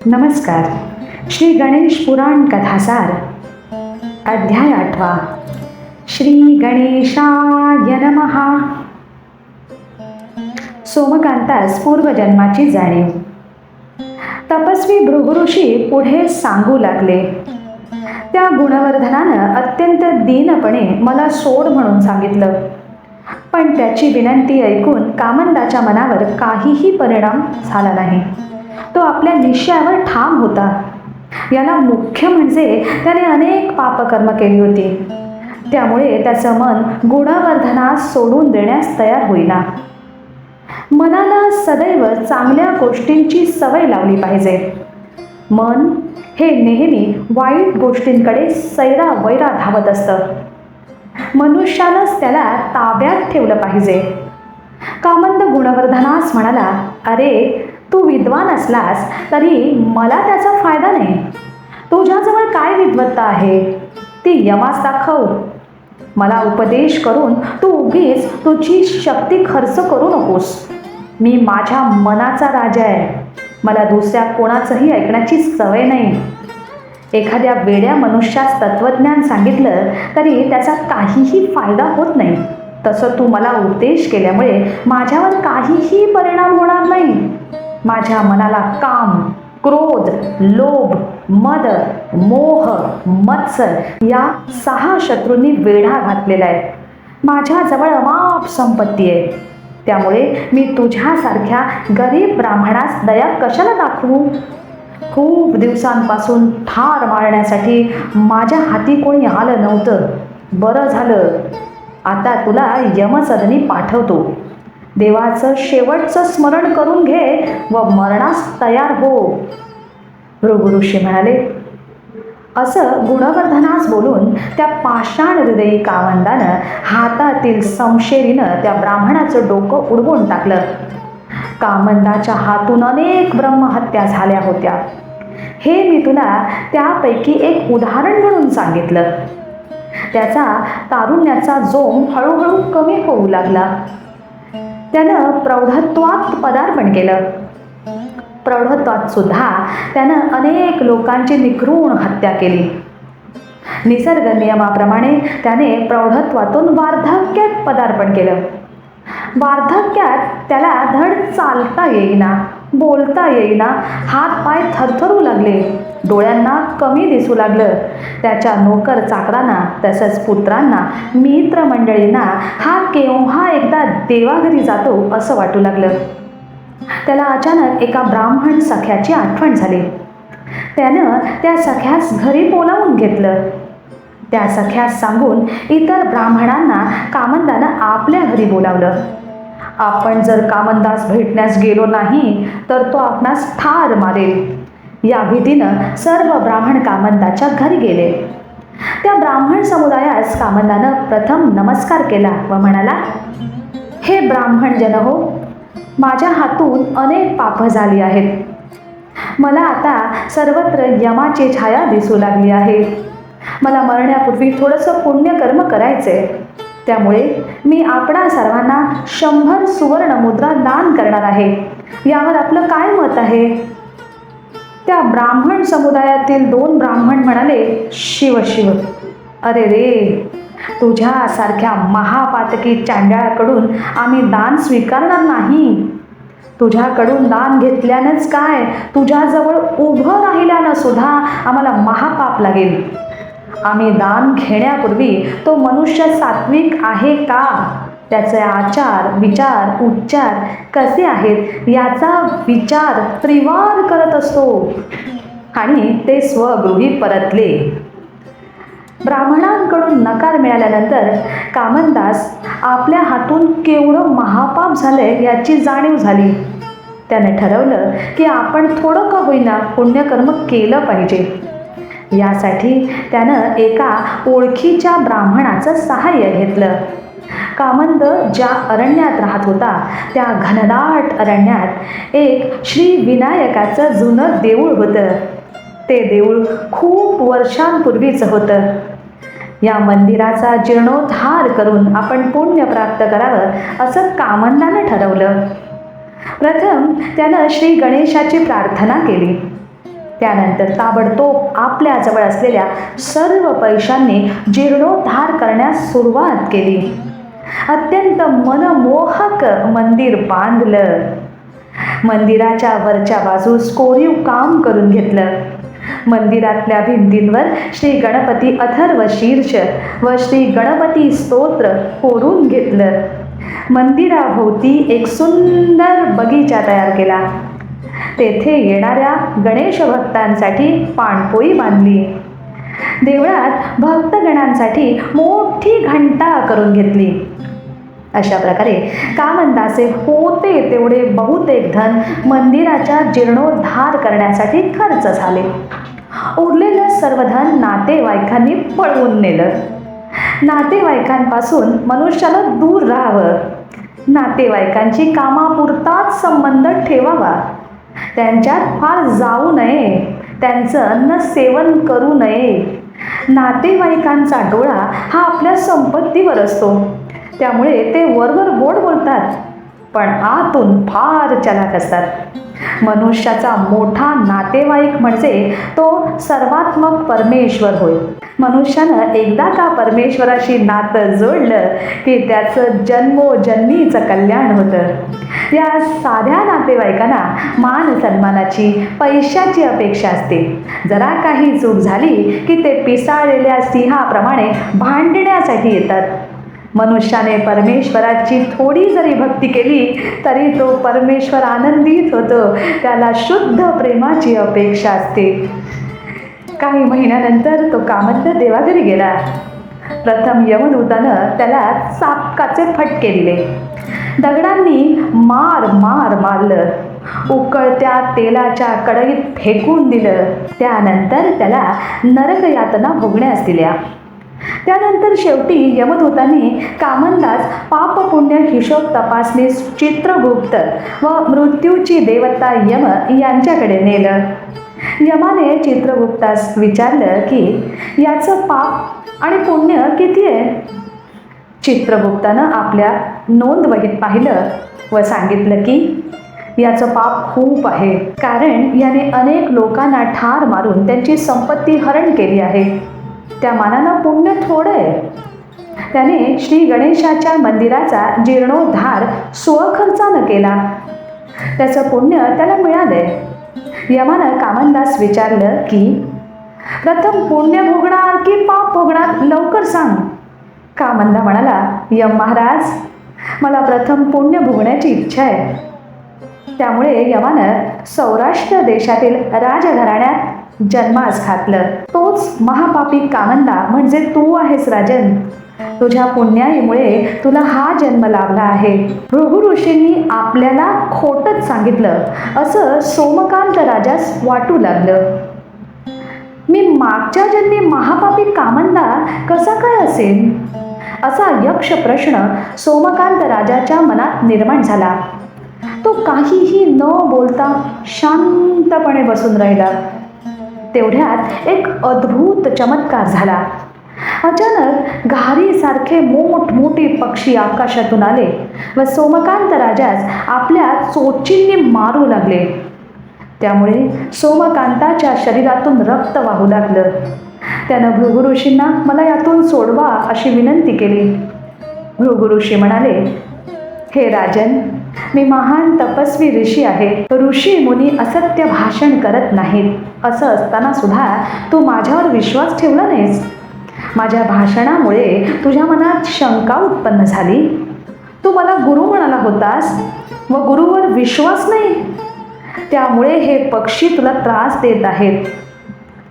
नमस्कार. श्री गणेश पुराण कथासार अध्याय 8. श्री गणेशाय नमः. सोमकांतास पूर्वजन्माची जाणीव. तपस्वी भृगुऋषी पुढे सांगू लागले. त्या गुणवर्धनानं अत्यंत दीनपणे मला सोड म्हणून सांगितलं, पण त्याची विनंती ऐकून कामंदाच्या मनावर काहीही परिणाम झाला नाही. तो आपल्या निश्चयावर ठाम होता. याला मुख्य म्हणजे त्याने अनेक पापकर्म केली होती. त्यामुळे त्याचं मन गुणवर्धनास सोडून देण्यास तयार होईना. मनाला सदैव चांगल्या गोष्टींची सवय लावली पाहिजे. मन हे नेहमी वाईट गोष्टींकडे सैरावैरा धावत असतं. मनुष्यानंच त्याला ताब्यात ठेवलं पाहिजे. कामंद गुणवर्धनास म्हणाला, अरे, तू विद्वान असलास तरी मला त्याचा फायदा नाही. तुझ्याजवळ काय विद्वत्ता आहे ती यमास दाखव. मला उपदेश करून तू उगीच तुझी शक्ती खर्च करू नकोस. मी माझ्या मनाचा राजा आहे. मला दुसऱ्या कोणाचंही ऐकण्याची सवय नाही. एखाद्या वेड्या मनुष्यास तत्वज्ञान सांगितलं तरी त्याचा काहीही फायदा होत नाही. तसं तू मला उपदेश केल्यामुळे माझ्यावर काहीही परिणाम होणार नाही. माझ्या मनाला काम, क्रोध, लोभ, मद, मोह, मत्सर या 6 शत्रूंनी वेढा घातलेला आहे. माझ्याजवळ अमाप संपत्ती आहे. त्यामुळे मी तुझ्यासारख्या गरीब ब्राह्मणास दया कशाला दाखवू? खूप दिवसांपासून ठार मारण्यासाठी माझ्या हाती कोणी आलं नव्हतं. बरं झालं, आता तुला यमसदनी पाठवतो. देवाचं शेवटचं स्मरण करून घे व मरणास तयार हो. भृगुऋषी म्हणाले. असं गुणवर्धनास बोलून त्या पाषाण हृदयी कामंदानं हातातील समशेरीनं त्या ब्राह्मणाचं डोकं उडवून टाकलं. कामंदाच्या हातून अनेक ब्रह्महत्या झाल्या होत्या. हे मी तुला त्यापैकी एक उदाहरण म्हणून सांगितलं. त्याचा तारुण्याचा जोम हळूहळू कमी होऊ लागला. त्यानं प्रौढत्वात पदार्पण केलं. प्रौढत्वात सुद्धा त्यानं अनेक लोकांची निकृण हत्या केली. निसर्ग नियमाप्रमाणे त्याने प्रौढत्वातून वार्धक्यात पदार्पण केलं. वार्धक्यात त्याला धड चालता येईना, बोलता येईना, हात पाय थरथरू लागले, डोळ्यांना कमी दिसू लागलं. त्याच्या नोकर चाकरांना तसंच पुत्रांना, मित्रमंडळींना हा केव्हा एकदा देवाघरी जातो असं वाटू लागलं. त्याला अचानक एका ब्राह्मण सख्याची आठवण झाली. त्यानं त्या सख्यास घरी बोलावून घेतलं. त्या सख्यास सांगून इतर ब्राह्मणांना कामंदानं आपल्या घरी बोलावलं. आपण जर कामंदास भेटण्यास गेलो नाही तर तो आपणास ठार मारेल. या भीतीनं सर्व ब्राह्मण कामंदाच्या घरी गेले. त्या ब्राह्मण समुदायास कामंदानं प्रथम नमस्कार केला व म्हणाला, हे ब्राह्मण जन हो, माझ्या हातून अनेक पापं झाली आहेत. मला आता सर्वत्र यमाची छाया दिसू लागली आहे. मला मरण्यापूर्वी थोडंसं पुण्यकर्म करायचे. त्यामुळे मी आपणा सर्वांना 100 सुवर्ण मुद्रा दान करणार आहे. यावर आपलं काय मत आहे? त्या ब्राह्मण समुदायातील 2 ब्राह्मण म्हणाले, शिव शिव, अरे रे, तुझ्यासारख्या महापातकी चांडाळाकडून आम्ही दान स्वीकारणार नाही. तुझ्याकडून दान घेतल्यानंच काय, तुझ्याजवळ उभं राहिल्यानं सुद्धा आम्हाला महापाप लागेल. आम्ही दान घेण्यापूर्वी तो मनुष्य सात्विक आहे का, त्याचे आचार, विचार, उच्चार कसे आहेत याचा विचार त्रिवार करत असतो. आणि ते स्वगृही परतले. ब्राह्मणांकडून नकार मिळाल्यानंतर कामंदास आपल्या हातून केवढं महापाप झालंय याची जाणीव झाली. त्याने ठरवलं की आपण थोडं का होईना पुण्यकर्म केलं पाहिजे. यासाठी त्यानं एका ओळखीच्या ब्राह्मणाचं सहाय्य घेतलं. कामंद ज्या अरण्यात राहत होता त्या घनदाट अरण्यात एक श्री विनायकाचं जुनं देऊळ होतं. ते देऊळ खूप वर्षांपूर्वीचं होतं. या मंदिराचा जीर्णोद्धार करून आपण पुण्य प्राप्त करावं असं कामंदानं ठरवलं. प्रथम त्यानं श्री गणेशाची प्रार्थना केली. त्यानंतर ताबडतोब आपल्या जवळ असलेल्या सर्व पैशांनी जीर्णोद्धार करण्यास सुरुवात केली. अत्यंत मनमोहक मंदिर बांधलं. मंदिराच्या वरच्या बाजूस कोरीव काम करून घेतलं. मंदिरातल्या भिंतींवर श्री गणपती अथर्व शीर्ष व श्री गणपती स्तोत्र कोरून घेतलं. मंदिराभोवती एक सुंदर बगीचा तयार केला. तेथे येणाऱ्या गणेश भक्तांसाठी पाणपोई बांधली. देवळात भक्तगणांसाठी मोठी घंटा करून घेतली. अशा प्रकारे कामंदाचे होते तेवढे बहुतेक धन मंदिराच्या जीर्णोद्धार करण्यासाठी खर्च झाले. उरलेलं सर्व धन नातेवाईकांनी पळवून नेलं. नातेवाईकांपासून मनुष्याला दूर राहावं. नातेवाईकांची कामापुरताच संबंध ठेवावा. त्यांच्यात फार जाऊ नये. त्यांचं अन्न सेवन करू नये. नातेवाईकांचा डोळा हा आपल्या संपत्तीवर असतो. त्यामुळे ते वरवर गोड बोलतात, पण आतून फार चलाख असतात. मनुष्याचा मोठा नातेवाईक म्हणजे तो सर्वात्मक परमेश्वर होय. मनुष्यानं एकदा का परमेश्वराशी नातं जोडलं की त्याचं जन्मोजन्मीचं कल्याण होतं. या साध्या नातेवाईकांना मान सन्मानाची, पैशाची अपेक्षा असते. जरा काही चूक झाली की ते पिसाळलेल्या सिंहाप्रमाणे भांडण्यासाठी येतात. मनुष्याने परमेश्वराची थोडी जरी भक्ती केली तरी तो परमेश्वर आनंदित होतो. त्याला शुद्ध प्रेमाची अपेक्षा असते. काही महिन्यानंतर तो कामंद देवाघरी गेला. प्रथम यमदूतानं त्याला चाबकाचे फटके दिले. दगडांनी मारलं. उकळत्या तेलाच्या कढईत फेकून दिलं. त्यानंतर त्याला नरकयातना भोगण्यास दिल्या. त्यानंतर शेवटी यमदूतांनी कामंदास पापपुण्य हिशोब तपासनीस चित्रगुप्त व मृत्यूची देवता यम यांच्याकडे नेलं. यमाने चित्रगुप्तास विचारलं की याचं पाप आणि पुण्य किती आहे. चित्रगुप्तानं आपल्या नोंदवहीत पाहिलं व सांगितलं की याचं पाप खूप आहे, कारण याने अनेक लोकांना ठार मारून त्यांची संपत्ती हरण केली आहे. त्या मानानं पुण्य थोडं आहे. त्याने श्री गणेशाच्या मंदिराचा जीर्णोद्धार स्वखर्चानं केला. त्याचं पुण्य त्याला मिळालंय. यमानं कामंदास विचारलं की प्रथम पुण्य भोगणार की पाप भोगणार, लवकर सांग. कामंदा म्हणाला, यम महाराज, मला प्रथम पुण्य भोगण्याची इच्छा आहे. त्यामुळे यमानं सौराष्ट्र देशातील राजघराण्यात जन्मास घातलं. तोच महापापी कामंदा म्हणजे तू आहेस राजन. तुझ्या पुण्याईमुळे तुला हा जन्म लाभला आहे. भृगु ऋषींनी आपल्याला खोटच सांगितलं असं सोमकांत राजास वाटू लागलं. मी मागच्या जन्मी महापापी कामंदा कसा काय असेल, असा यक्ष प्रश्न सोमकांत राजाच्या मनात निर्माण झाला. तो काहीही न बोलता शांतपणे बसून राहिला. तेवढ्यात एक अद्भुत चमत्कार झाला. अचानक घारीसारखे मोठमोठे पक्षी आकाशातून आले व सोमकांत राजास आपल्या चोचींनी मारू लागले. त्यामुळे सोमकांताच्या शरीरातून रक्त वाहू लागलं. त्यानं भृगु ऋषींना मला यातून सोडवा अशी विनंती केली. भृगु ऋषी म्हणाले, हे राजन, मी महान तपस्वी ऋषी आहे. ऋषी मुनी असत्य भाषण करत नाहीत. असं असताना सुद्धा तू माझ्यावर विश्वास ठेवला नाहीस. माझ्या भाषणामुळे तुझ्या मनात शंका उत्पन्न झाली. तू मला गुरु म्हणाला होतास व गुरुवर विश्वास नाही. त्यामुळे हे पक्षी तुला त्रास देत आहेत.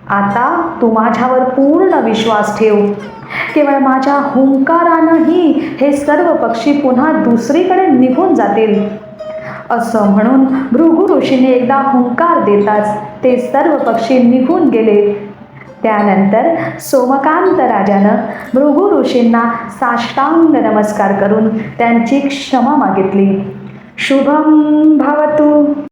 आता तू माझ्यावर पूर्ण विश्वास ठेव. केवळ माझ्या हुंकारानंही हे सर्व पक्षी पुन्हा दुसरीकडे निघून जातील. असं म्हणून भृगु ऋषीने एकदा हुंकार देताच ते सर्व पक्षी निघून गेले. त्यानंतर सोमकांत राजानं भृगु ऋषींना साष्टांग नमस्कार करून त्यांची क्षमा मागितली. शुभम भवतु.